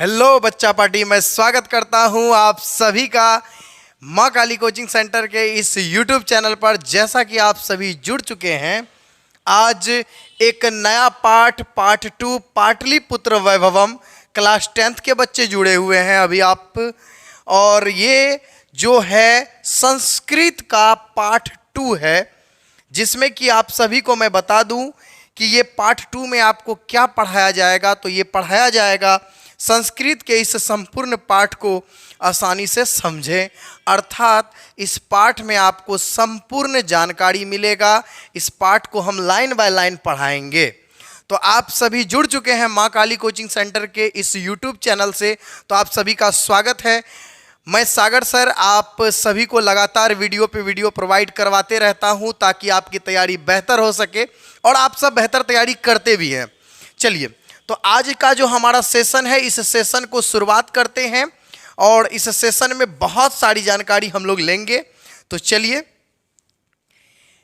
Hello बच्चा party, मैं स्वागत करता हूं आप सभी का माँ काली कोचिंग सेंटर के इस यूट्यूब चैनल पर। जैसा कि आप सभी जुड़ चुके हैं, आज एक नया पार्ट 2 पाटलिपुत्र वैभवम क्लास 10th के बच्चे जुड़े हुए हैं अभी आप। और ये जो है संस्कृत का पार्ट 2 है, जिसमें कि आप सभी को मैं बता दूं कि ये पार्ट 2 में आपको क्या पढ़ाया जाएगा। तो ये पढ़ाया जाएगा संस्कृत के इस संपूर्ण पाठ को आसानी से समझें, अर्थात इस पाठ में आपको संपूर्ण जानकारी मिलेगा। इस पाठ को हम लाइन बाय लाइन पढ़ाएंगे। तो आप सभी जुड़ चुके हैं माँ काली कोचिंग सेंटर के इस यूट्यूब चैनल से, तो आप सभी का स्वागत है। मैं सागर सर आप सभी को लगातार वीडियो पे वीडियो प्रोवाइड करवाते रहता हूं ताकि आपकी तैयारी बेहतर हो सके, और आप सब बेहतर तैयारी करते भी हैं। चलिए, तो आज का जो हमारा सेशन है, इस सेशन को शुरुआत करते हैं और इस सेशन में बहुत सारी जानकारी हम लोग लेंगे। तो चलिए,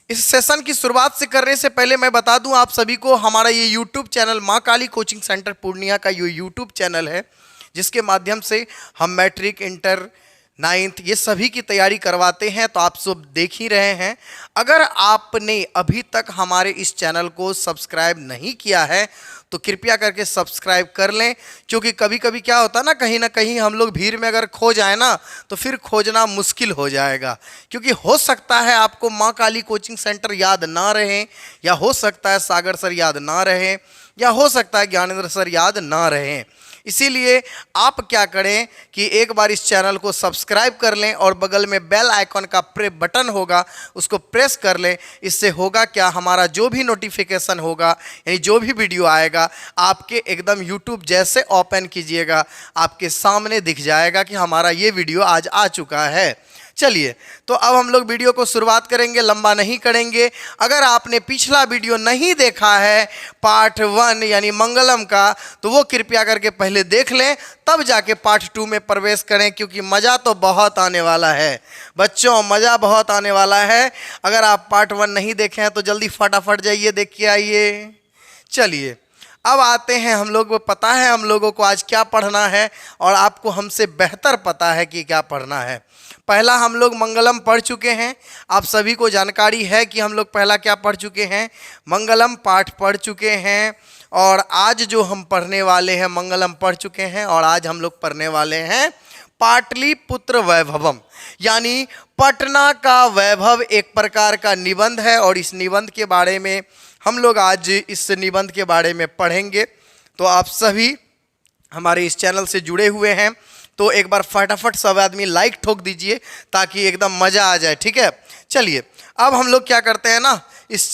इस सेशन की शुरुआत से करने से पहले मैं बता दूं आप सभी को, हमारा ये यूट्यूब चैनल माँ काली कोचिंग सेंटर पूर्णिया का ये यूट्यूब चैनल है, जिसके माध्यम से हम मैट्रिक, इंटर, 9th ये सभी की तैयारी करवाते हैं। तो आप सब देख ही रहे हैं। अगर आपने अभी तक हमारे इस चैनल को सब्सक्राइब नहीं किया है तो कृपया करके सब्सक्राइब कर लें, क्योंकि कभी कभी क्या होता है ना कहीं हम लोग भीड़ में अगर खो जाए ना तो फिर खोजना मुश्किल हो जाएगा। क्योंकि हो सकता है आपको माँ काली कोचिंग सेंटर याद ना रहे, या हो सकता है सागर सर याद ना रहे, या हो सकता है ज्ञानेंद्र सर याद ना रहें। इसीलिए आप क्या करें कि एक बार इस चैनल को सब्सक्राइब कर लें और बगल में बेल आइकॉन का बटन होगा, उसको प्रेस कर लें। इससे होगा क्या, हमारा जो भी नोटिफिकेशन होगा, यानी जो भी वीडियो आएगा, आपके एकदम यूट्यूब जैसे ओपन कीजिएगा, आपके सामने दिख जाएगा कि हमारा ये वीडियो आज आ चुका है। चलिए, तो अब हम लोग वीडियो को शुरुआत करेंगे, लंबा नहीं करेंगे। अगर आपने पिछला वीडियो नहीं देखा है पार्ट 1 यानी मंगलम का, तो वो कृपया करके पहले देख लें, तब जाके पार्ट 2 में प्रवेश करें, क्योंकि मज़ा तो बहुत आने वाला है बच्चों, मज़ा बहुत आने वाला है। अगर आप पार्ट 1 नहीं देखे हैं तो जल्दी फटाफट जाइए, देख के आइए। चलिए, अब आते हैं हम लोग को पता है हम लोगों को आज क्या पढ़ना है, और आपको हमसे बेहतर पता है कि क्या पढ़ना है। पहला हम लोग मंगलम पढ़ चुके हैं, आप सभी को जानकारी है कि हम लोग पहला क्या पढ़ चुके हैं, मंगलम पाठ पढ़ चुके हैं। और आज जो हम पढ़ने वाले हैं, मंगलम पढ़ चुके हैं और आज हम लोग पढ़ने वाले हैं पाटलिपुत्र वैभवम, यानी पटना का वैभव एक प्रकार का निबंध है। और इस निबंध के बारे में हम लोग आज इस निबंध के बारे में पढ़ेंगे। तो आप सभी हमारे इस चैनल से जुड़े हुए हैं तो एक बार फटाफट सब आदमी लाइक ठोक दीजिए ताकि एकदम मज़ा आ जाए, ठीक है। चलिए, अब हम लोग क्या करते हैं ना, इस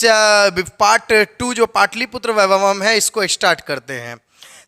पार्ट 2 जो पाटलिपुत्र वैभवम है, इसको स्टार्ट करते हैं।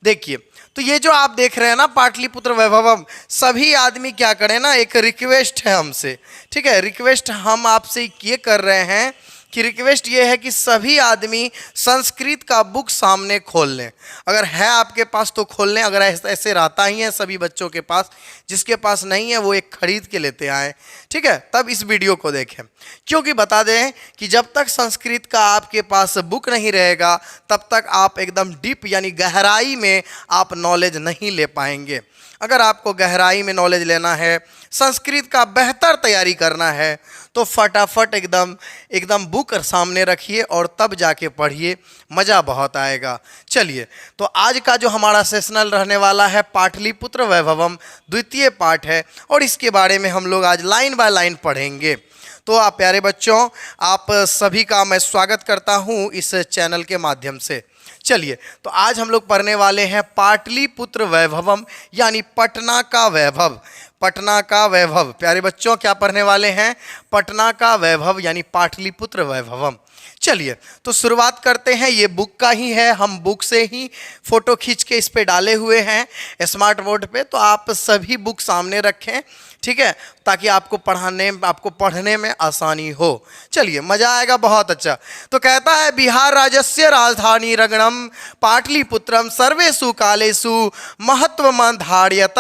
देखिए, तो ये जो आप देख रहे हैं ना पाटलिपुत्र वैभवम, सभी आदमी क्या करें ना, एक रिक्वेस्ट है हमसे, ठीक है। रिक्वेस्ट हम आपसे ये कर रहे हैं कि रिक्वेस्ट ये है कि सभी आदमी संस्कृत का बुक सामने खोल लें। अगर है आपके पास तो खोल लें, अगर ऐसे रहता ही है सभी बच्चों के पास, जिसके पास नहीं है वो एक खरीद के लेते आए, ठीक है, तब इस वीडियो को देखें। क्योंकि बता दें कि जब तक संस्कृत का आपके पास बुक नहीं रहेगा तब तक आप एकदम डीप यानी गहराई में आप नॉलेज नहीं ले पाएंगे। अगर आपको गहराई में नॉलेज लेना है, संस्कृत का बेहतर तैयारी करना है, तो फटाफट एकदम बुक सामने रखिए और तब जाके पढ़िए, मज़ा बहुत आएगा। चलिए, तो आज का जो हमारा सेशनल रहने वाला है पाटलिपुत्र वैभवम द्वितीय पाठ है, और इसके बारे में हम लोग आज लाइन बाय लाइन पढ़ेंगे। तो आप प्यारे बच्चों, आप सभी का मैं स्वागत करता हूँ इस चैनल के माध्यम से। चलिए, तो आज हम लोग पढ़ने वाले हैं पाटलिपुत्र वैभवम, यानी पटना का वैभव। पटना का वैभव, प्यारे बच्चों क्या पढ़ने वाले हैं, पटना का वैभव यानी पाटलिपुत्र वैभवम। चलिए, तो शुरुआत करते हैं। ये बुक का ही है, हम बुक से ही फ़ोटो खींच के इस पे डाले हुए हैं स्मार्ट बोर्ड पे। तो आप सभी बुक सामने रखें, ठीक है, ताकि आपको पढ़ने में आसानी हो। चलिए, मज़ा आएगा, बहुत अच्छा। तो कहता है, बिहार राज्यस्य राजधानी रगणम पाटलिपुत्रम सर्वेषु कालेषु महत्वम धार्यत,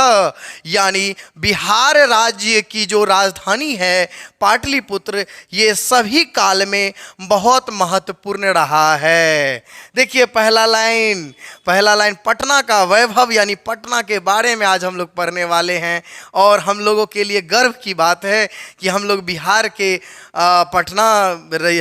यानी बिहार राज्य की जो राजधानी है पाटलिपुत्र, ये सभी काल में बहुत महत्वपूर्ण रहा है। देखिए पहला लाइन पटना का वैभव यानी पटना के बारे में आज हम लोग पढ़ने वाले हैं। और हम लोगों के लिए गर्व की बात है कि हम लोग बिहार के पटना,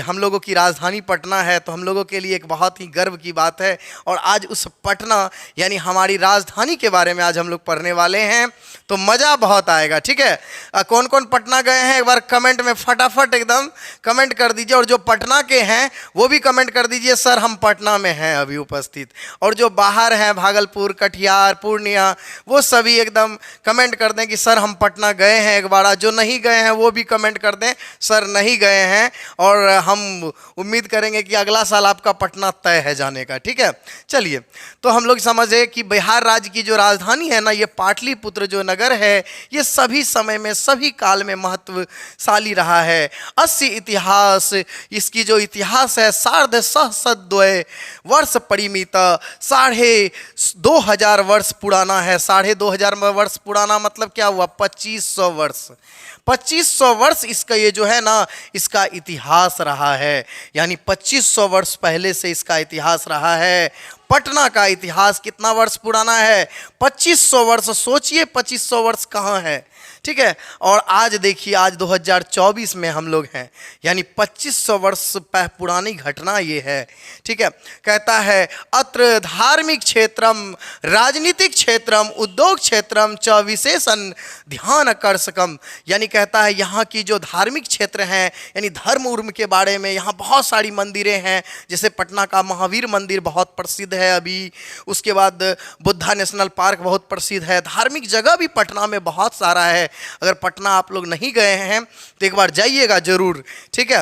हम लोगों की राजधानी पटना है, तो हम लोगों के लिए एक बहुत ही गर्व की बात है। और आज उस पटना यानी हमारी राजधानी के बारे में आज हम लोग पढ़ने वाले हैं, तो मज़ा बहुत आएगा। ठीक है, कौन कौन पटना गए हैं एक बार कमेंट में फटाफट एकदम कमेंट कर दीजिए। और जो पटना के हैं वो भी कमेंट कर दीजिए, सर हम पटना में हैं अभी उपस्थित। और जो बाहर हैं भागलपुर, कटिहार, पूर्णिया, वो सभी एकदम कमेंट कर दें कि सर हम पटना गए हैं एक बार। जो नहीं गए हैं वो भी कमेंट कर दें सर नहीं गए हैं, और हम उम्मीद करेंगे कि अगला साल आपका पटना तय है जाने का। ठीक है, चलिए तो हम लोग समझे कि बिहार राज्य की जो राजधानी है ना, ये पाटलिपुत्र जो नगर है, ये सभी समय में सभी काल में महत्वशाली रहा है। 80 इतिहास, इसकी जो इतिहास है सार्ध सहस्रद्वय वर्ष परिमित, 2500 वर्ष पुराना है। 2500 वर्ष पुराना मतलब क्या हुआ, 2500 वर्ष। 2500 वर्ष इसका ये जो है ना, इसका इतिहास रहा है, यानी 2500 वर्ष पहले से इसका इतिहास रहा है। पटना का इतिहास कितना वर्ष पुराना है, 2500 वर्ष। सोचिए 2500 वर्ष कहाँ है। ठीक है, और आज देखिए आज 2024 में हम लोग हैं, यानी 2500 वर्ष पुरानी घटना ये है। ठीक है, कहता है अत्र धार्मिक क्षेत्रम, राजनीतिक क्षेत्रम, उद्योग क्षेत्रम च विशेषण ध्यान आकर्षकम, यानी कहता है यहाँ की जो धार्मिक क्षेत्र हैं, यानी धर्म उर्म के बारे में यहाँ बहुत सारी मंदिरें हैं। जैसे पटना का महावीर मंदिर बहुत प्रसिद्ध है अभी, उसके बाद बुद्धा नेशनल पार्क बहुत प्रसिद्ध है। धार्मिक जगह भी पटना में बहुत सारा है। अगर पटना आप लोग नहीं गए हैं तो एक बार जाइएगा जरूर। ठीक है,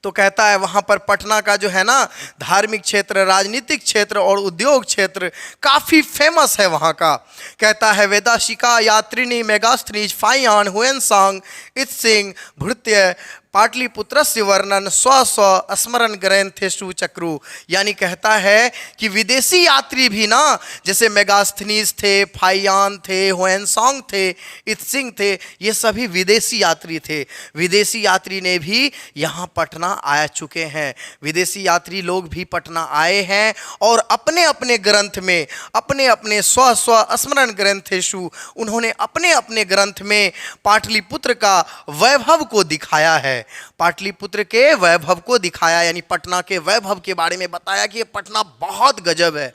तो कहता है वहाँ पर पटना का जो है ना धार्मिक क्षेत्र, राजनीतिक क्षेत्र और उद्योग क्षेत्र काफ़ी फेमस है वहाँ का। कहता है वेदाशिका यात्रिणी मेगास्त्रीज फायान हुएनसांग इत्सिंग भृत्य पाटलिपुत्रस्य वर्णन स्व स्मरण ग्रंथेषु चक्रु, यानी कहता है कि विदेशी यात्री भी ना, जैसे मेगास्थनीज थे, फाइयान थे, हुएनसांग थे, इत्सिंग थे, ये सभी विदेशी यात्री थे। विदेशी यात्री ने भी यहाँ पटना आ चुके हैं। विदेशी यात्री लोग भी पटना आए हैं और अपने अपने ग्रंथ में, अपने अपने स्व स्मरण ग्रंथेषु, उन्होंने अपने अपने ग्रंथ में पाटलिपुत्र का वैभव को दिखाया है। पाटलिपुत्र के वैभव को दिखाया, यानी पटना के वैभव के बारे में बताया कि ये पटना बहुत गजब है।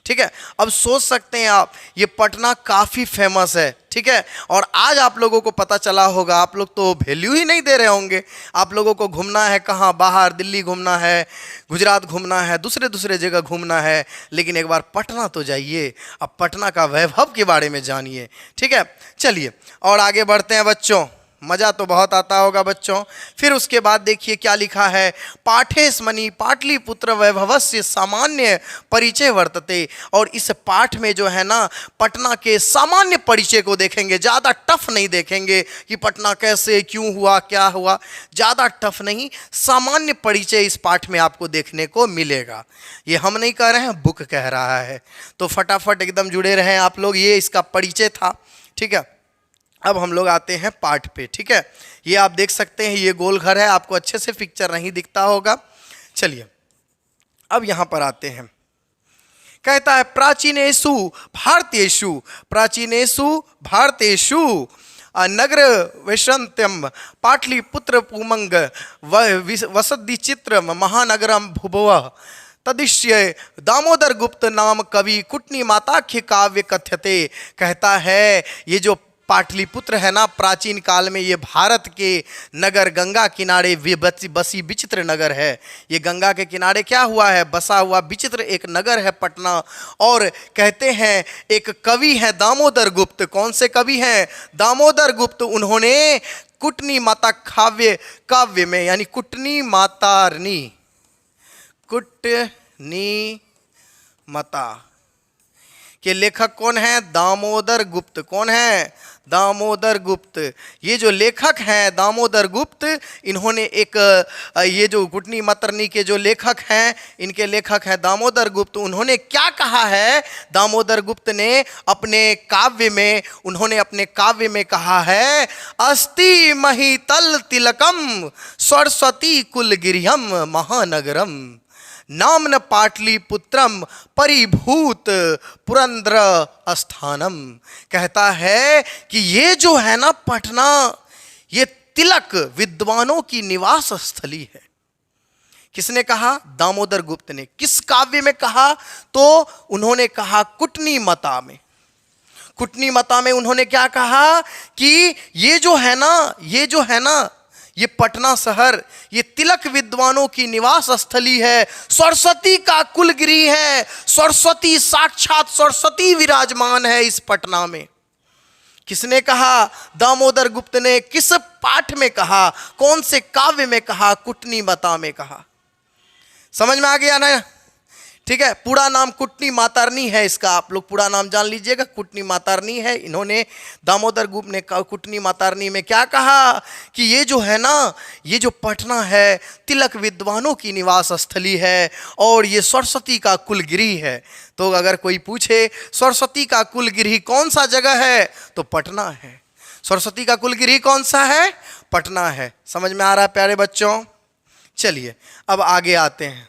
ठीक है, अब सोच सकते हैं आप, ये पटना काफ़ी फेमस है। ठीक है, और आज आप लोगों को पता चला होगा, आप लोग तो वैल्यू ही नहीं दे रहे होंगे। आप लोगों को घूमना है कहाँ, बाहर दिल्ली घूमना है, गुजरात घूमना है, दूसरे जगह घूमना है, लेकिन एक बार पटना तो जाइए, अब पटना का वैभव के बारे में जानिए। ठीक है, चलिए और आगे बढ़ते हैं बच्चों। मज़ा तो बहुत आता होगा बच्चों। फिर उसके बाद देखिए क्या लिखा है, पाठेस्मनि पाटलिपुत्र वैभवस्य सामान्य परिचय वर्तते। और इस पाठ में जो है ना पटना के सामान्य परिचय को देखेंगे, ज़्यादा टफ नहीं देखेंगे कि पटना कैसे, क्यों हुआ, क्या हुआ, ज़्यादा टफ नहीं, सामान्य परिचय इस पाठ में आपको देखने को मिलेगा। ये हम नहीं कह रहे हैं, बुक कह रहा है, तो फटाफट एकदम जुड़े रहें आप लोग। ये इसका परिचय था। ठीक है, अब हम लोग आते हैं पाठ पे। ठीक है, ये आप देख सकते हैं, ये गोल घर है, आपको अच्छे से पिक्चर नहीं दिखता होगा। चलिए अब यहाँ पर आते हैं। कहता है प्राचीनेषु भारतेषु, प्राचीनेषु भारतेषु नगर वैशंत्यम पाटलिपुत्र पुमंग वसति चित्र महानगरम भुभुवः तदिश्य दामोदर गुप्त नाम कवि कुटनी माताख्य काव्य कथ्यते। कहता है ये जो पाटलिपुत्र है ना, प्राचीन काल में ये भारत के नगर, गंगा किनारे बसी विचित्र नगर है। ये गंगा के किनारे क्या हुआ है, बसा हुआ विचित्र एक नगर है पटना। और कहते हैं एक कवि हैं दामोदर गुप्त। कौन से कवि हैं, दामोदर गुप्त। उन्होंने कुटनी माता काव्य में, यानी कुटनी मातारनी, कुटनी माता के लेखक कौन है, दामोदर गुप्त। कौन है, दामोदर गुप्त। ये जो लेखक हैं दामोदर गुप्त, इन्होंने एक ये जो कुटनी मतरनी के जो लेखक हैं, इनके लेखक हैं दामोदर गुप्त। उन्होंने क्या कहा है, दामोदर गुप्त ने अपने काव्य में, उन्होंने अपने काव्य में कहा है, अस्ति महितल तिलकम सरस्वती कुलगिरियम महानगरम। नाम्न पाटलिपुत्रम परिभूत पुरंद्र स्थानम। कहता है कि ये जो है ना पटना, ये तिलक विद्वानों की निवास स्थली है। किसने कहा? दामोदर गुप्त ने। किस काव्य में कहा? तो उन्होंने कहा कुटनी मता में। कुटनी मता में उन्होंने क्या कहा कि ये जो है ना ये पटना शहर, ये तिलक विद्वानों की निवास स्थली है, सरस्वती का कुलगिरी है, सरस्वती साक्षात सरस्वती विराजमान है इस पटना में। किसने कहा? दामोदर गुप्त ने। किस पाठ में कहा? कौन से काव्य में कहा? कुटनी मता में कहा। समझ में आ गया ना? ठीक है। पूरा नाम कुटनी मातारनी है इसका, आप लोग पूरा नाम जान लीजिएगा, कुटनी मातारनी है। इन्होंने दामोदर गुप्त ने कुटनी मातारनी में क्या कहा कि ये जो है ना, ये जो पटना है तिलक विद्वानों की निवास स्थली है और ये सरस्वती का कुलगिरी है। तो अगर कोई पूछे सरस्वती का कुलगिरी कौन सा जगह है, तो पटना है। सरस्वती का कुलगिरी कौन सा है? पटना है। समझ में आ रहा है प्यारे बच्चों? चलिए अब आगे आते हैं।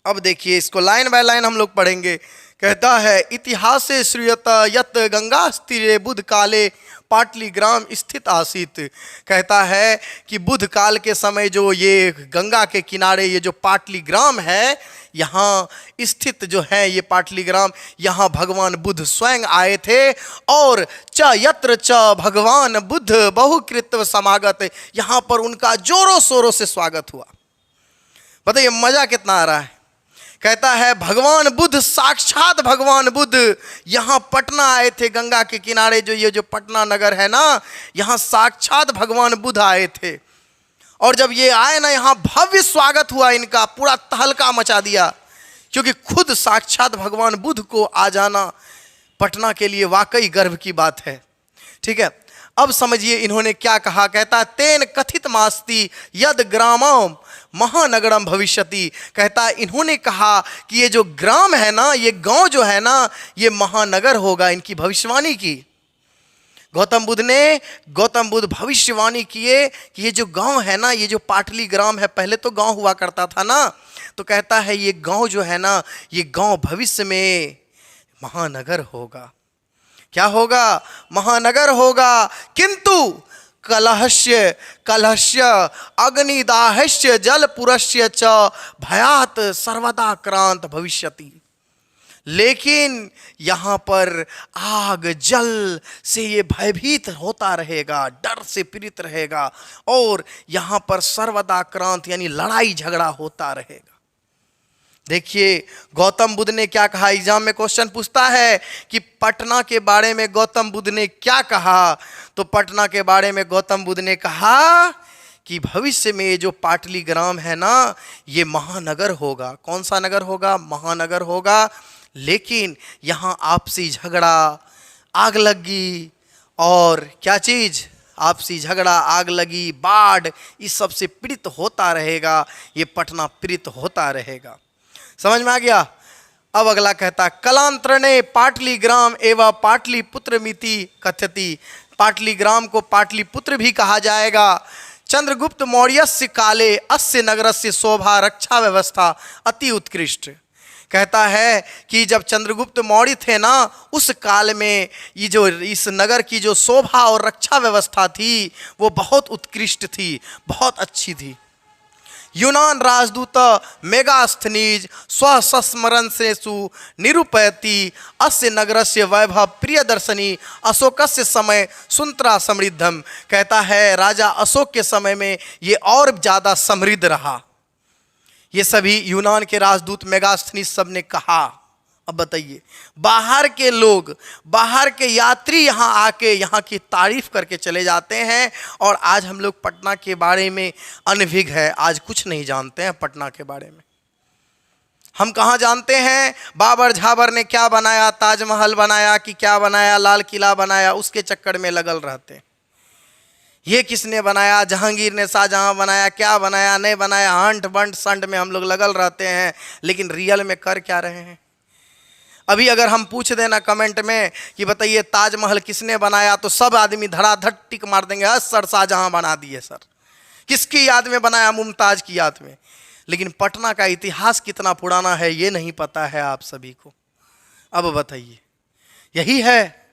अब देखिए इसको लाइन बाय लाइन हम लोग पढ़ेंगे। कहता है इतिहासे श्रूयत यत गंगा स्थिरे बुध काले पाटलीग्राम स्थित आसीत। कहता है कि बुध काल के समय जो ये गंगा के किनारे ये जो पाटलीग्राम है, यहाँ स्थित जो है ये पाटलीग्राम, यहाँ भगवान बुद्ध स्वयं आए थे। और च यत्र च भगवान बुद्ध बहुकृत्व समागत, यहाँ पर उनका जोरों शोरों से स्वागत हुआ। बताइए मजा कितना आ रहा है। कहता है भगवान बुद्ध, साक्षात भगवान बुद्ध यहाँ पटना आए थे। गंगा के किनारे जो ये जो पटना नगर है ना, यहाँ साक्षात भगवान बुद्ध आए थे। और जब ये आए ना, यहाँ भव्य स्वागत हुआ इनका, पूरा तहलका मचा दिया, क्योंकि खुद साक्षात भगवान बुद्ध को आ जाना पटना के लिए वाकई गर्व की बात है। ठीक है। अब समझिए इन्होंने क्या कहा। कहता तेन कथित मास्ति यद ग्रामम महानगरम भविष्यति। कहता इन्होंने कहा कि ये जो ग्राम है ना, ये गांव जो है ना, ये महानगर होगा। इनकी भविष्यवाणी की गौतम बुद्ध भविष्यवाणी किए कि ये जो गांव है ना, ये जो पाटली ग्राम है, पहले तो गांव हुआ करता था ना, तो कहता है ये गांव जो है ना, ये गांव भविष्य में महानगर होगा। क्या होगा? महानगर होगा। किंतु कलहस्य अग्निदाहस्य जलपुरस्य च भयात सर्वदा क्रांत भविष्यति। लेकिन यहाँ पर आग जल से ये भयभीत होता रहेगा, डर से पीड़ित रहेगा, और यहाँ पर सर्वदा क्रांत यानी लड़ाई झगड़ा होता रहेगा। देखिए गौतम बुद्ध ने क्या कहा। एग्जाम में क्वेश्चन पूछता है कि पटना के बारे में गौतम बुद्ध ने क्या कहा। तो पटना के बारे में गौतम बुद्ध ने कहा कि भविष्य में ये जो पाटली ग्राम है ना, ये महानगर होगा। कौन सा नगर होगा? महानगर होगा। लेकिन यहाँ आपसी झगड़ा, आग लगी, और क्या चीज़? आपसी झगड़ा, आग लगी, बाढ़, इस सब से पीड़ित होता रहेगा। ये पटना पीड़ित होता रहेगा। समझ में आ गया? अब अगला कहता कलांतरणे पाटलीग्राम एवं पाटलिपुत्र मिति कथ्यति। पाटलीग्राम को पाटलिपुत्र भी कहा जाएगा। चंद्रगुप्त मौर्यस्य काले अस्य नगरस्य शोभा रक्षा व्यवस्था अति उत्कृष्ट। कहता है कि जब चंद्रगुप्त मौर्य थे ना, उस काल में ये जो इस नगर की जो शोभा और रक्षा व्यवस्था थी वो बहुत उत्कृष्ट थी, बहुत अच्छी थी। यूनान राजदूत मेगास्थनीज स्वसस्मरण से सु निरूपयति अस्य नगरस्य वैभव प्रिय दर्शनी अशोकस्य समय सुंतरा समृद्धम। कहता है राजा अशोक के समय में ये और ज़्यादा समृद्ध रहा। ये सभी यूनान के राजदूत मेगास्थनीज सब ने कहा। अब बताइए, बाहर के लोग, बाहर के यात्री यहाँ आके यहाँ की तारीफ करके चले जाते हैं, और आज हम लोग पटना के बारे में अनभिज्ञ है, आज कुछ नहीं जानते हैं पटना के बारे में। हम कहाँ जानते हैं बाबर झाबर ने क्या बनाया, ताजमहल बनाया कि क्या बनाया, लाल किला बनाया, उसके चक्कर में लगल रहते हैं। ये किसने बनाया, जहांगीर ने शाहजहां बनाया, क्या बनाया, नहीं बनाया, हंट बंट संट में हम लोग लगल रहते हैं, लेकिन रियल में कर क्या रहे हैं। अभी अगर हम पूछ देना कमेंट में कि बताइए ताजमहल किसने बनाया, तो सब आदमी धड़ाधड़ टिक मार देंगे, सर शाहजहां बना दिए सर, किसकी याद में बनाया? मुमताज की याद में। लेकिन पटना का इतिहास कितना पुराना है ये नहीं पता है आप सभी को। अब बताइए, यही है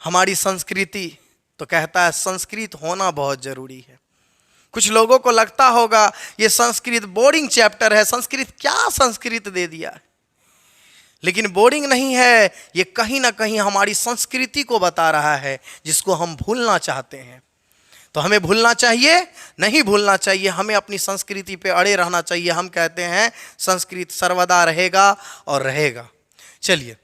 हमारी संस्कृति। तो कहता है संस्कृत होना बहुत जरूरी है। कुछ लोगों को लगता होगा ये संस्कृत बोरिंग चैप्टर है, संस्कृत क्या संस्कृत दे दिया है। लेकिन बोरिंग नहीं है, ये कहीं ना कहीं हमारी संस्कृति को बता रहा है जिसको हम भूलना चाहते हैं। तो हमें भूलना चाहिए? नहीं भूलना चाहिए, हमें अपनी संस्कृति पे अड़े रहना चाहिए। हम कहते हैं संस्कृत सर्वदा रहेगा और रहेगा। चलिए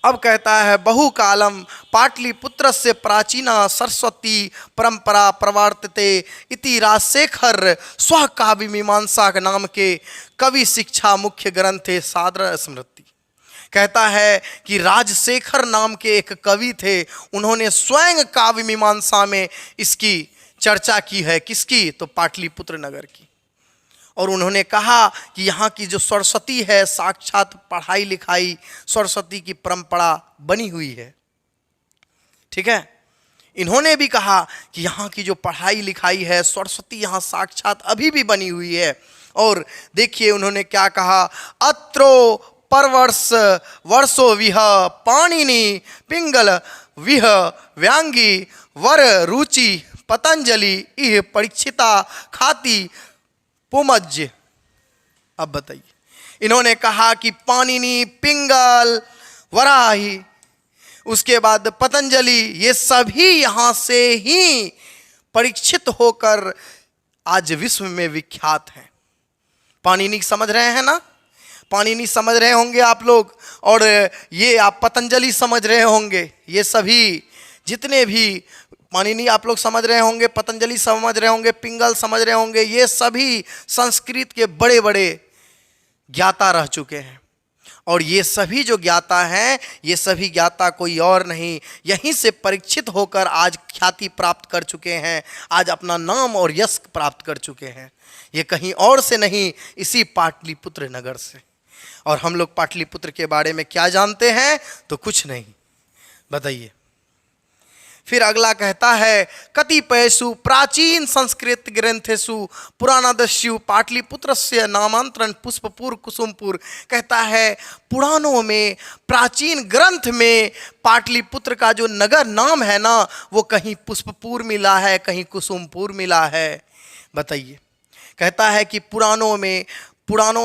अब कहता है बहुकालम पाटलिपुत्रस्य प्राचीना सरस्वती परंपरा प्रवर्तते इति राजशेखर स्वकाव्य मीमांसा नाम के कवि शिक्षा मुख्य ग्रंथे सादर स्मृति। कहता है कि राजशेखर नाम के एक कवि थे, उन्होंने स्वयं काव्य मीमांसा में इसकी चर्चा की है। किसकी? तो पाटलिपुत्र नगर की। और उन्होंने कहा कि यहाँ की जो सरस्वती है साक्षात पढ़ाई लिखाई सरस्वती की परंपरा बनी हुई है। ठीक है, इन्होंने भी कहा कि यहाँ की जो पढ़ाई लिखाई है सरस्वती यहाँ साक्षात अभी भी बनी हुई है। और देखिए उन्होंने क्या कहा, अत्रो परवर्ष वर्षो विह पाणिनि पिंगल विह व्यांगी वर रुचि पतंजलि इह परीक्षिता खाती पुमज्य। अब बताइए, इन्होंने कहा कि पाणिनि, पिंगल, वराही, उसके बाद पतंजलि, ये सभी यहाँ से ही परीक्षित होकर आज विश्व में विख्यात हैं। पाणिनि समझ रहे हैं ना? पाणिनि समझ रहे होंगे आप लोग, और ये आप पतंजलि समझ रहे होंगे। ये सभी जितने भी पाणिनि आप लोग समझ रहे होंगे, पतंजलि समझ रहे होंगे, पिंगल समझ रहे होंगे, ये सभी संस्कृत के बड़े बड़े ज्ञाता रह चुके हैं। और ये सभी जो ज्ञाता हैं, ये सभी ज्ञाता कोई और नहीं, यहीं से परीक्षित होकर आज ख्याति प्राप्त कर चुके हैं, आज अपना नाम और यश प्राप्त कर चुके हैं। ये कहीं और से नहीं, इसी पाटलिपुत्र नगर से। और हम लोग पाटलिपुत्र के बारे में क्या जानते हैं? तो कुछ नहीं। बताइए, फिर अगला कहता है कतिपयसु प्राचीन संस्कृत ग्रंथेषु पुराणादस्यु पाटलिपुत्रस्य नामांतरण पुष्पपुर कुसुमपुर। कहता है पुराणों में, प्राचीन ग्रंथ में पाटलिपुत्र का जो नगर नाम है ना, वो कहीं पुष्पपुर मिला है, कहीं कुसुमपुर मिला है। बताइए, कहता है कि पुराणों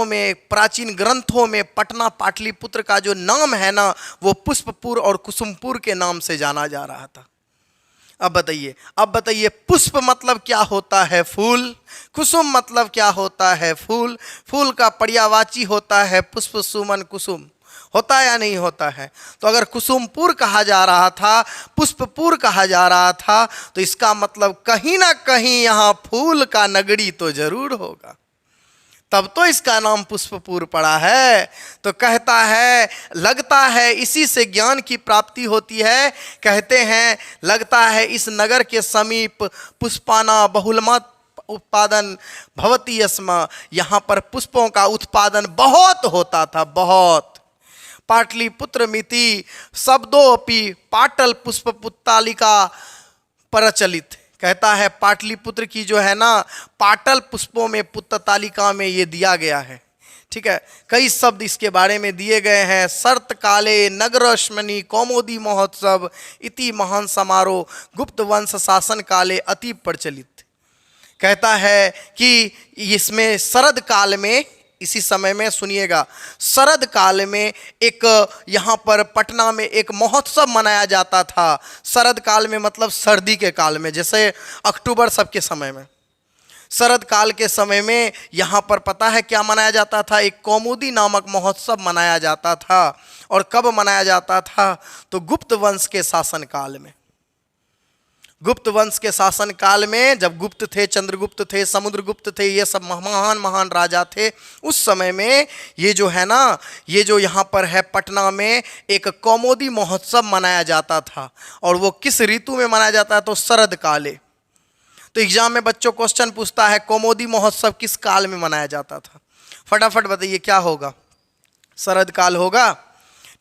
में प्राचीन ग्रंथों में पटना पाटलिपुत्र का जो नाम है ना, वो पुष्पपुर और कुसुमपुर के नाम से जाना जा रहा था। अब बताइए पुष्प मतलब क्या होता है? फूल। कुसुम मतलब क्या होता है? फूल। फूल का पर्यायवाची होता है पुष्प, सुमन, कुसुम। होता या नहीं होता है? तो अगर कुसुमपुर कहा जा रहा था, पुष्पपुर कहा जा रहा था, तो इसका मतलब कहीं ना कहीं यहाँ फूल का नगरी तो जरूर होगा, तब तो इसका नाम पुष्पपुर पड़ा है। तो कहता है लगता है इसी से ज्ञान की प्राप्ति होती है। कहते हैं लगता है इस नगर के समीप पुष्पाना बहुलमत उत्पादन भवती अस्म, यहाँ पर पुष्पों का उत्पादन बहुत होता था, बहुत। पाटलिपुत्र मिति शब्दोपि पाटल पुष्प पुत्तालिका प्रचलित। कहता है पाटलिपुत्र की जो है ना, पाटल पुष्पों में पुत्र तालिका में ये दिया गया है। ठीक है, कई शब्द इसके बारे में दिए गए हैं। सर्त काले नगरश्मनि कौमोदी महोत्सव इति महान समारोह गुप्त वंश शासन काले अति प्रचलित। कहता है कि इसमें शरद काल में, इसी समय में सुनिएगा, शरद काल में एक यहाँ पर पटना में एक महोत्सव मनाया जाता था। शरद काल में मतलब सर्दी के काल में, जैसे अक्टूबर सबके समय में, शरद काल के समय में यहाँ पर पता है क्या मनाया जाता था? एक कौमुदी नामक महोत्सव मनाया जाता था। और कब मनाया जाता था? तो गुप्त वंश के शासन काल में। गुप्त वंश के शासन काल में, जब गुप्त थे, चंद्रगुप्त थे, समुद्रगुप्त थे, ये सब महान महान राजा थे, उस समय में ये जो है ना, ये जो यहाँ पर है पटना में एक कौमुदी महोत्सव मनाया जाता था। और वो किस ऋतु में मनाया जाता है? तो शरद काले। तो एग्जाम में बच्चों क्वेश्चन पूछता है कौमुदी महोत्सव किस काल में मनाया जाता था? फटाफट बताइए क्या होगा? शरद काल होगा।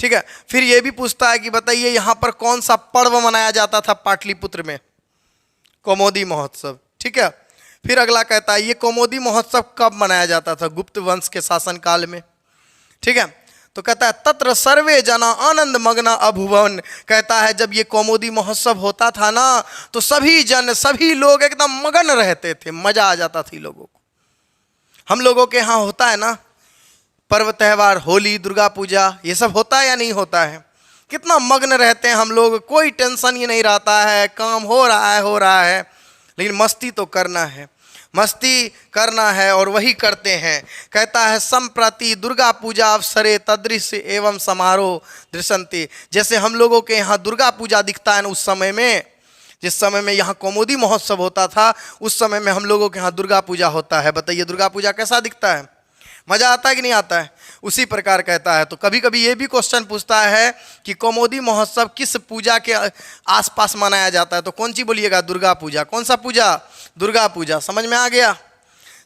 ठीक है, फिर ये भी पूछता है कि बताइए यहाँ पर कौन सा पर्व मनाया जाता था पाटलिपुत्र में? कौमुदी महोत्सव। ठीक है, फिर अगला कहता है ये कौमुदी महोत्सव कब मनाया जाता था? गुप्त वंश के शासन काल में। ठीक है, तो कहता है तत्र सर्वे जना आनंद मग्न अभुवन। कहता है जब ये कौमुदी महोत्सव होता था ना तो सभी जन, सभी लोग एकदम मगन रहते थे, मजा आ जाता थी लोगों को। हम लोगों के यहाँ होता है ना पर्व त्यौहार, होली, दुर्गा पूजा, ये सब होता है या नहीं होता है? कितना मग्न रहते हैं हम लोग, कोई टेंशन ही नहीं रहता है, काम हो रहा है, लेकिन मस्ती तो करना है, मस्ती करना है और वही करते हैं। कहता है संप्रति दुर्गा पूजा अवसरे तदृश्य एवं समारोह दृश्यन्ते। जैसे हम लोगों के यहाँ दुर्गा पूजा दिखता है ना उस समय में, जिस समय में यहाँ कौमुदी महोत्सव होता था उस समय में हम लोगों के यहाँ दुर्गा पूजा होता है। बताइए दुर्गा पूजा कैसा दिखता है? मज़ा आता है कि नहीं आता है? उसी प्रकार कहता है। तो कभी कभी ये भी क्वेश्चन पूछता है कि कौमुदी महोत्सव किस पूजा के आसपास मनाया जाता है? तो कौन सी बोलिएगा? दुर्गा पूजा। कौन सा पूजा? दुर्गा पूजा। समझ में आ गया?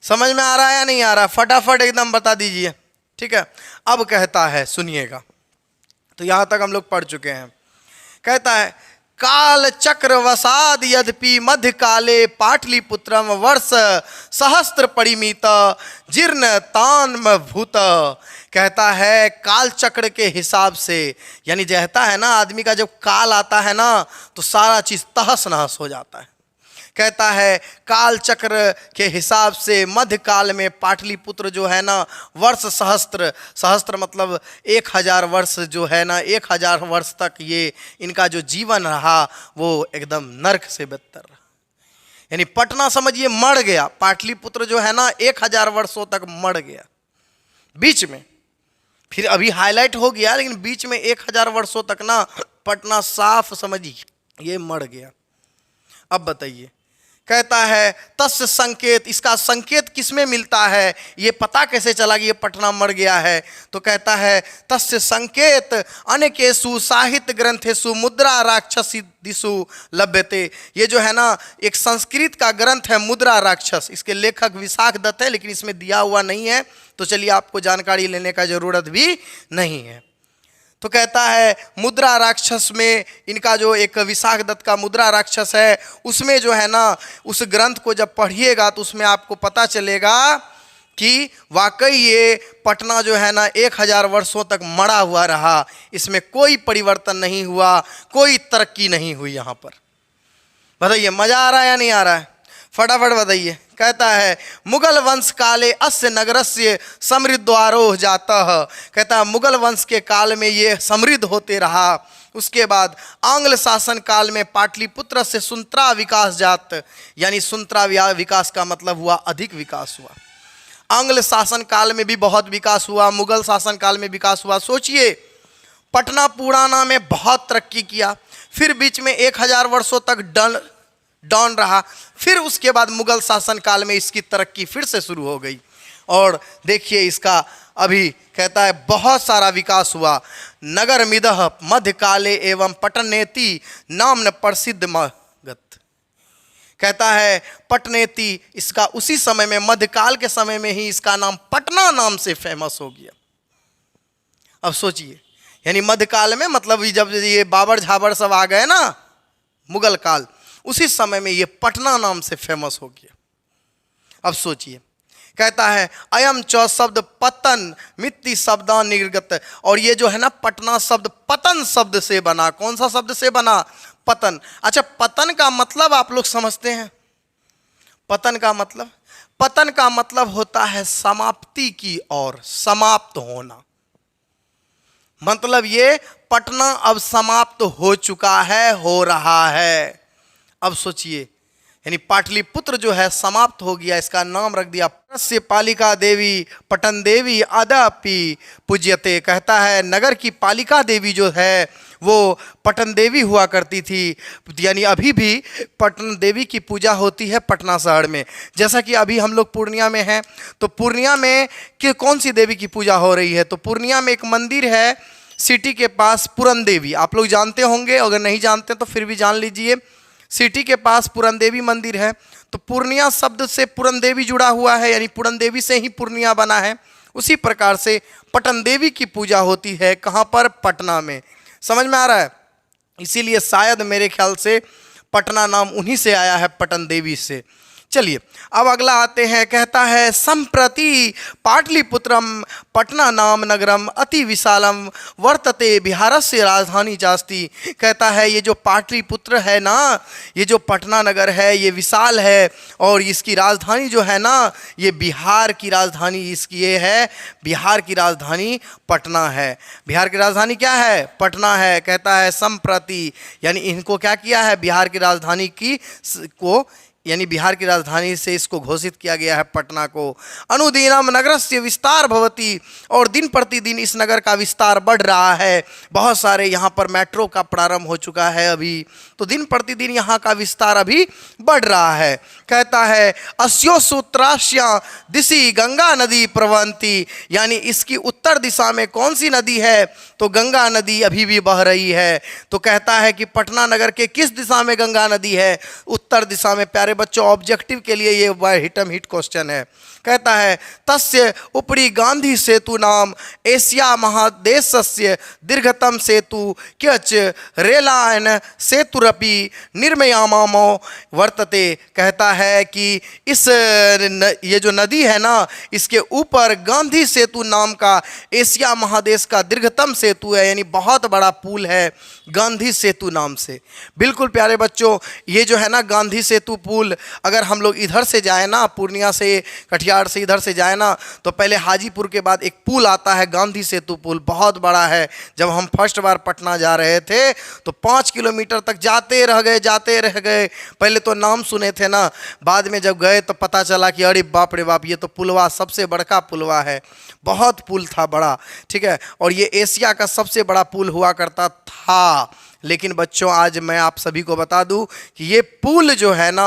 समझ में आ रहा है या नहीं आ रहा? फटाफट एकदम बता दीजिए। ठीक है, अब कहता है सुनिएगा, तो यहाँ तक हम लोग पढ़ चुके हैं। कहता है काल चक्र वसाद यद्यपि मध्य काले पाटलिपुत्रम वर्ष सहस्त्र परिमित जीर्ण तान्म भूत। कहता है काल चक्र के हिसाब से, यानी कहता है ना आदमी का जब काल आता है ना तो सारा चीज तहस नहस हो जाता है। कहता है काल चक्र के हिसाब से मध्य काल में पाटलिपुत्र जो है ना वर्ष सहस्त्र, सहस्त्र मतलब 1000 वर्ष जो है ना, 1000 वर्ष तक ये इनका जो जीवन रहा वो एकदम नरक से बदतर रहा। यानी पटना समझिए मर गया, पाटलिपुत्र जो है ना 1000 वर्षों तक मर गया बीच में, फिर अभी हाईलाइट हो गया, लेकिन बीच में 1000 वर्षों तक ना पटना साफ समझिए ये मर गया। अब बताइए, कहता है तस्य संकेत, इसका संकेत किसमें मिलता है? ये पता कैसे चला कि ये पटना मर गया है? तो कहता है तस्य संकेत अनेकेषु साहित्य ग्रंथेषु मुद्रा राक्षसी दिशु लभ्यते। ये जो है ना एक संस्कृत का ग्रंथ है मुद्रा राक्षस, इसके लेखक विशाख दत्त है, लेकिन इसमें दिया हुआ नहीं है, तो चलिए आपको जानकारी लेने का जरूरत भी नहीं है। तो कहता है मुद्रा राक्षस में इनका जो एक विशाख दत्त का मुद्रा राक्षस है उसमें जो है ना उस ग्रंथ को जब पढ़िएगा तो उसमें आपको पता चलेगा कि वाकई ये पटना जो है ना 1000 वर्षों तक मरा हुआ रहा, इसमें कोई परिवर्तन नहीं हुआ, कोई तरक्की नहीं हुई। यहाँ पर बताइए मजा आ रहा है या नहीं आ रहा है? फटाफट बताइए। कहता है मुगल वंश काले अस्य नगरस्य समृद्धोह जाता है। कहता है मुगल वंश के काल में ये समृद्ध होते रहा। उसके बाद आंग्ल शासन काल में पाटलिपुत्र से सुंत्रा विकास जात, यानी सुंत्रा विकास का मतलब हुआ अधिक विकास हुआ। आंग्ल शासन काल में भी बहुत विकास हुआ, मुगल शासन काल में विकास हुआ। सोचिए पटना पुराना में बहुत तरक्की किया, फिर बीच में 1000 वर्षों तक डाउन रहा, फिर उसके बाद मुगल शासन काल में इसकी तरक्की फिर से शुरू हो गई। और देखिए इसका अभी कहता है बहुत सारा विकास हुआ। नगर मिदह मध्यकाले एवं पटनेति नाम न प्रसिद्ध मगत। कहता है पटनेति, इसका उसी समय में मध्यकाल के समय में ही इसका नाम पटना नाम से फेमस हो गया। अब सोचिए, यानी मध्यकाल में मतलब जब ये बाबर झाबर सब आ गए ना मुगल काल, उसी समय में ये पटना नाम से फेमस हो गया। अब सोचिए, कहता है अयम च शब्द पतन मित्ति शब्दा निर्गत, और ये जो है ना पटना शब्द पतन शब्द से बना। कौन सा शब्द से बना? पतन। अच्छा पतन का मतलब आप लोग समझते हैं? पतन का मतलब होता है समाप्ति की ओर, समाप्त होना। मतलब ये पटना अब समाप्त हो चुका है, हो रहा है। अब सोचिए, यानी पाटलिपुत्र जो है समाप्त हो गया, इसका नाम रख दिया प्रस्य पालिका देवी पटन देवी अदापि पूज्यते। कहता है नगर की पालिका देवी जो है वो पटन देवी हुआ करती थी, यानी अभी भी पटन देवी की पूजा होती है पटना शहर में। जैसा कि अभी हम लोग पूर्णिया में हैं, तो पूर्णिया में कि कौन सी देवी की पूजा हो रही है? तो पूर्णिया में एक मंदिर है सिटी के पास, पूरन देवी। आप लोग जानते होंगे, अगर नहीं जानते तो फिर भी जान लीजिए। सिटी के पास पूरन देवी मंदिर है, तो पूर्णिया शब्द से पूरन देवी जुड़ा हुआ है, यानी पूरन देवी से ही पूर्णिया बना है। उसी प्रकार से पटन देवी की पूजा होती है। कहाँ पर? पटना में। समझ में आ रहा है? इसीलिए शायद मेरे ख्याल से पटना नाम उन्हीं से आया है, पटन देवी से, चलिए अब अगला आते हैं, कहता है संप्रति पाटलिपुत्रम पटना नाम नगरम अति विशालम वर्तते बिहारस्य राजधानी चास्ति। कहता है ये जो पाटलिपुत्र है ना, ये जो पटना नगर है ये विशाल है और इसकी राजधानी जो है ना ये बिहार की राजधानी इसकी ये है, बिहार की राजधानी पटना है। बिहार की राजधानी क्या है? पटना है। कहता है संप्रति यानी इनको क्या किया है, बिहार की राजधानी को यानी बिहार की राजधानी से इसको घोषित किया गया है पटना को। अनुदिनम नगरस्य विस्तार भवति और दिन प्रतिदिन इस नगर का विस्तार बढ़ रहा है। बहुत सारे यहाँ पर मेट्रो का प्रारंभ हो चुका है अभी, तो दिन प्रतिदिन यहाँ का विस्तार अभी बढ़ रहा है। कहता है अस्यो सूत्रास्या दिशि गंगा नदी प्रवहंती, यानी इसकी उत्तर दिशा में कौन सी नदी है? तो गंगा नदी अभी भी बह रही है। तो कहता है कि पटना नगर के किस दिशा में गंगा नदी है? उत्तर दिशा में। प्यारे बच्चों ऑब्जेक्टिव के लिए ये हिटम हिट क्वेश्चन है। कहता है तस्य उपरि गांधी सेतु नाम एशिया महादेशस्य दीर्घतम सेतु क्यच रेलायन सेतुरपि निर्मयामामो वर्तते। कहता है कि ये जो नदी है ना इसके ऊपर गांधी सेतु नाम का एशिया महादेश का दीर्घतम सेतु है, यानी बहुत बड़ा पुल है गांधी सेतु नाम से। बिल्कुल प्यारे बच्चों ये जो है ना गांधी सेतु पुल, अगर हम लोग इधर से जाए ना पूर्णिया से कटिहार से इधर से जाए ना तो पहले हाजीपुर के बाद एक पुल आता है गांधी सेतु पुल, बहुत बड़ा है। जब हम फर्स्ट बार पटना जा रहे थे तो 5 किलोमीटर तक जाते रह गए। पहले तो नाम सुने थे ना, बाद में जब गए तो पता चला कि अरे बाप रे बाप ये तो पुलवा सबसे बड़का पुलवा है, बहुत पुल था बड़ा, ठीक है। और ये एशिया का सबसे बड़ा पुल हुआ करता था। लेकिन बच्चों आज मैं आप सभी को बता दूं कि ये पुल जो है ना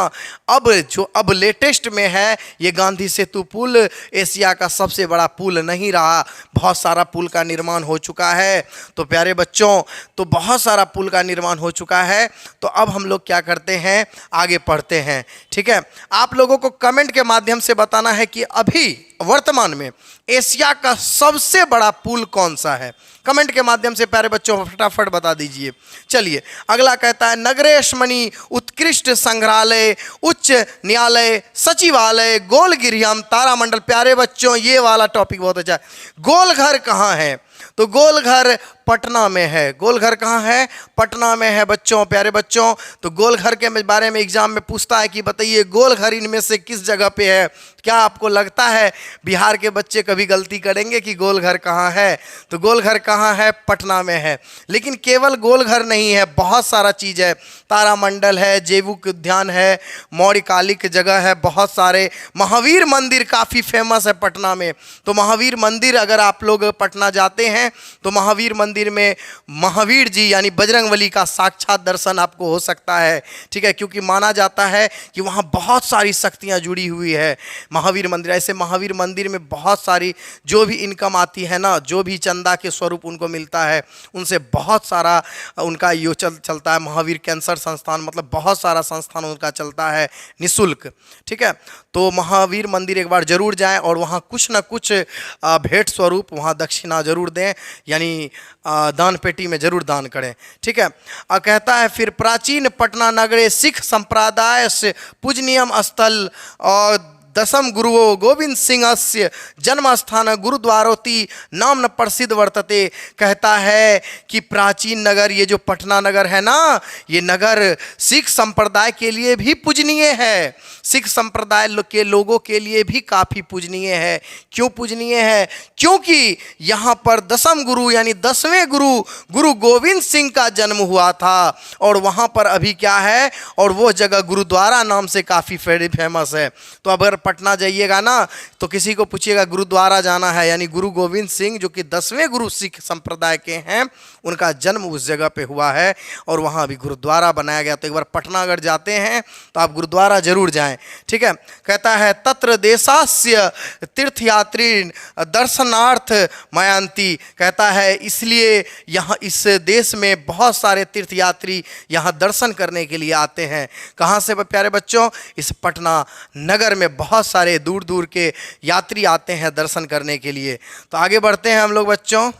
अब लेटेस्ट में है, ये गांधी सेतु पुल एशिया का सबसे बड़ा पुल नहीं रहा, बहुत सारा पुल का निर्माण हो चुका है। तो प्यारे बच्चों तो बहुत सारा पुल का निर्माण हो चुका है। तो अब हम लोग क्या करते हैं, आगे पढ़ते हैं, ठीक है। आप लोगों को कमेंट के माध्यम से बताना है कि अभी वर्तमान में एशिया का सबसे बड़ा पुल कौन सा है। कमेंट के माध्यम से प्यारे बच्चों फटाफट बता दीजिए। चलिए अगला कहता है नगरेशमणि उत्कृष्ट संग्रहालय उच्च न्यायालय सचिवालय गोलगिरियम तारामंडल। प्यारे बच्चों ये वाला टॉपिक बहुत अच्छा है। गोलघर कहाँ है? तो गोलघर पटना में है। गोलघर कहाँ है? पटना में है बच्चों। प्यारे बच्चों तो गोलघर के बारे में एग्जाम में पूछता है कि बताइए गोलघर इनमें से किस जगह पे है। क्या आपको लगता है बिहार के बच्चे कभी गलती करेंगे कि गोलघर कहाँ है? तो गोलघर कहाँ है? पटना में है। लेकिन केवल गोलघर नहीं है, बहुत सारा चीज़ है। तारामंडल है, जैविक उद्यान है, मौर्यकालिक जगह है, बहुत सारे। महावीर मंदिर काफ़ी फेमस है पटना में। तो महावीर मंदिर अगर आप लोग पटना जाते हैं तो महावीर मंदिर में महावीर जी यानी बजरंगबली का साक्षात दर्शन आपको हो सकता है, ठीक है। क्योंकि माना जाता है कि वहाँ बहुत सारी शक्तियाँ जुड़ी हुई है महावीर मंदिर। ऐसे महावीर मंदिर में बहुत सारी जो भी इनकम आती है ना, जो भी चंदा के स्वरूप उनको मिलता है उनसे बहुत सारा उनका यो चलता है। महावीर कैंसर संस्थान मतलब बहुत सारा संस्थान उनका चलता है निःशुल्क, ठीक है। तो महावीर मंदिर एक बार जरूर जाएं और वहाँ कुछ ना कुछ भेंट स्वरूप वहाँ दक्षिणा जरूर दें, यानी दान पेटी में जरूर दान करें, ठीक है। कहता है फिर प्राचीन पटना नगरे सिख संप्रदाय से पूजनीयम स्थल और दशम गुरुओं गोविंद सिंहस्य जन्म स्थान गुरुद्वारोति नाम प्रसिद्ध वर्तते। कहता है कि प्राचीन नगर ये जो पटना नगर है ना, ये नगर सिख संप्रदाय के लिए भी पूजनीय है। सिख संप्रदाय के लोगों के लिए भी काफ़ी पूजनीय है। क्यों पूजनीय है? क्योंकि यहाँ पर दशम गुरु यानी 10वें गुरु गोविंद सिंह का जन्म हुआ था। और वहाँ पर अभी क्या है, और वो जगह गुरुद्वारा नाम से काफ़ी फेमस है। तो अगर पटना जाइएगा ना तो किसी को पूछिएगा गुरुद्वारा जाना है, यानी गुरु गोविंद सिंह जो कि 10वें गुरु सिख संप्रदाय के हैं, उनका जन्म उस जगह पे हुआ है और वहाँ अभी गुरुद्वारा बनाया गया। तो एक बार पटना अगर जाते हैं तो आप गुरुद्वारा जरूर जाएं, ठीक है। कहता है तत्र देशास्य तीर्थयात्री दर्शनार्थ मयांती। कहता है इसलिए यहाँ इस देश में बहुत सारे तीर्थयात्री यहाँ दर्शन करने के लिए आते हैं। कहाँ से प्यारे बच्चों? इस पटना नगर में बहुत सारे दूर दूर के यात्री आते हैं दर्शन करने के लिए। तो आगे बढ़ते हैं हम लोग बच्चों।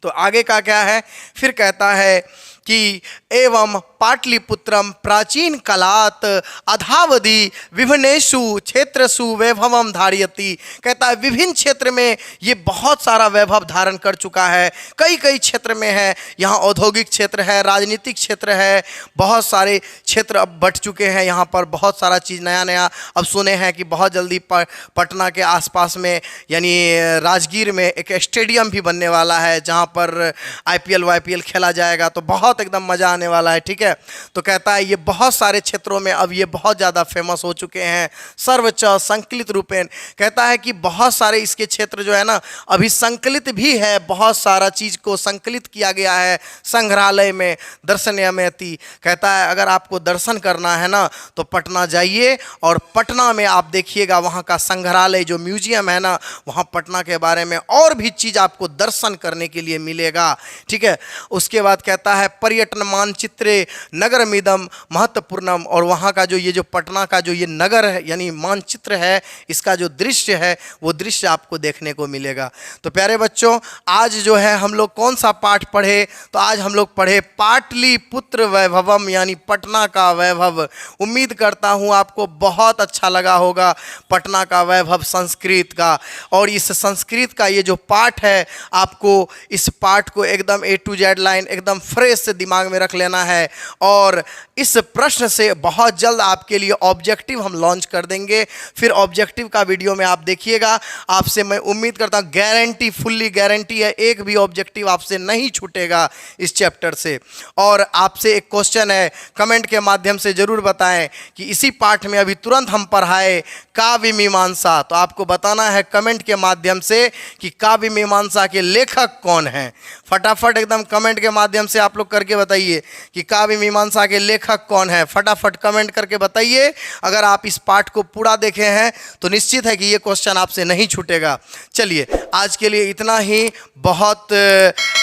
तो आगे का क्या है, फिर कहता है कि एवं पाटलिपुत्रम प्राचीन कालात अधावधि विभिन्नेषु क्षेत्रसु वैभवम धारयति। कहता है विभिन्न क्षेत्र में ये बहुत सारा वैभव धारण कर चुका है, कई कई क्षेत्र में है। यहाँ औद्योगिक क्षेत्र है, राजनीतिक क्षेत्र है, बहुत सारे क्षेत्र अब बट चुके हैं। यहाँ पर बहुत सारा चीज़ नया नया अब सुने हैं कि बहुत जल्दी पटना के आसपास में यानी राजगीर में एक स्टेडियम भी बनने वाला है जहाँ पर IPL वाईपीएल खेला जाएगा, तो बहुत एकदम मज़ा आने वाला है। ठीक है, तो कहता है ये बहुत सारे क्षेत्रों में अब ये बहुत ज़्यादा फेमस हो चुके हैं। सर्वच संकलित रूपेण, कहता है कि बहुत सारे इसके क्षेत्र जो है ना अभी संकलित भी है, बहुत सारा चीज़ को संकलित किया गया है संग्रहालय में। दर्शनीयमेति, कहता है अगर आपको दर्शन करना है ना तो पटना जाइए और पटना में आप देखिएगा वहाँ का संग्रहालय जो म्यूजियम है ना, वहाँ पटना के बारे में और भी चीज़ आपको दर्शन करने के लिए मिलेगा। ठीक है, उसके बाद कहता है पर्यटन मानचित्रे नगरमिदम महत्वपूर्णम, और वहाँ का जो ये जो पटना का जो ये नगर है यानी मानचित्र है, इसका जो दृश्य है वो दृश्य आपको देखने को मिलेगा। तो प्यारे बच्चों, आज जो है हम लोग कौन सा पाठ पढ़े, तो आज हम लोग पढ़े पाटलिपुत्र वैभवम यानी पटना का वैभव। उम्मीद करता हूँ आपको बहुत अच्छा लगा होगा पटना का वैभव संस्कृत का। और इस संस्कृत का ये जो पाठ है, आपको इस पाठ को एकदम A to Z लाइन एकदम फ्रेश से दिमाग में रख लेना है। और इस प्रश्न से बहुत जल्द आपके लिए ऑब्जेक्टिव हम लॉन्च कर देंगे, फिर ऑब्जेक्टिव का वीडियो में आप देखिएगा। आपसे मैं उम्मीद करता हूँ, गारंटी, फुल्ली गारंटी है, एक भी ऑब्जेक्टिव आपसे नहीं छूटेगा इस चैप्टर से। और आपसे एक क्वेश्चन है, कमेंट के माध्यम से ज़रूर बताएं कि इसी पाठ में अभी तुरंत हम पढ़ाए काव्य मीमांसा, तो आपको बताना है कमेंट के माध्यम से कि काव्य मीमांसा के लेखक कौन हैं। फटाफट एकदम कमेंट के माध्यम से आप लोग करके बताइए कि काव्य मीमांसा के लेखक कौन है। फटाफट कमेंट करके बताइए। अगर आप इस पाठ को पूरा देखे हैं तो निश्चित है कि ये क्वेश्चन आपसे नहीं छूटेगा। चलिए, आज के लिए इतना ही। बहुत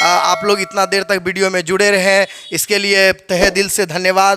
आप लोग इतना देर तक वीडियो में जुड़े रहे, इसके लिए तहे दिल से धन्यवाद।